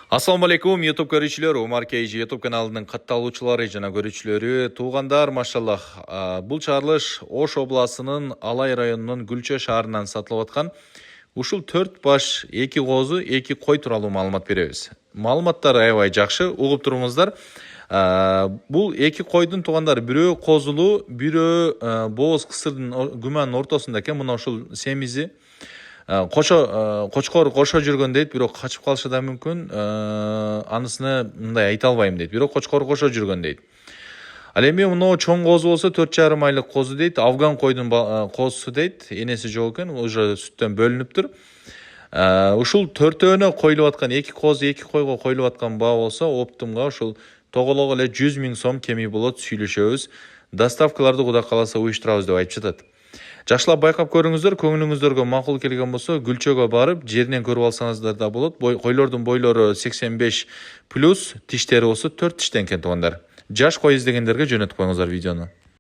Assalamu alaikum YouTube көрүүчүлөр, Умар Кейжи YouTube каналынын катталуучулары жана көрүүчүлөрү, туугандар, машаллах. Бул чыгарылыш Ош областынын Алай районунун Гүлчө шаарынан сатылып аткан ушул 4 баш 2 козу, 2 кой тууралуу маалымат беребиз. Маалыматтар аябай жакшы, угуп туруңуздар. Бул 2 койдун туугандары бирөө козулуу, бирөө бооз кысырдын күмөнүнүн ортосунда экен. Мына ушул семизи кочкор кошо жүргөн дейт, бирок качып калышы да мүмкүн. Анысыны мындай айта албайм дейт, бирок кочкор кошо жүргөн дейт. Ал эми мына чоң козу болсо 4,5 айлык козу дейт, афган койдун козусу дейт, энеси жок экен, уже сүттөн бөлүнүптүр. Ушул төртөөнө коюлуп аткан 2 козу 2 койго коюлуп аткан баа болсо оптумга ушул тоголого эле 100 000 сом кеми болот, сүйлөшөбүз. Доставкаларды кудай кааласа уюштурабыз деп айтып жатат. Жакшылап байкап көрүңүздөр, көңүлүңүздөргө макул келген болсо Гүлчөгө барып, жеринен көрүп алсаңыздар да болот. Койлордун бойлору 85+, тиштери болсо 4 тиштен экен туугандар. Жаш кой издегендерге жөнөтүп коюңуздар видеону.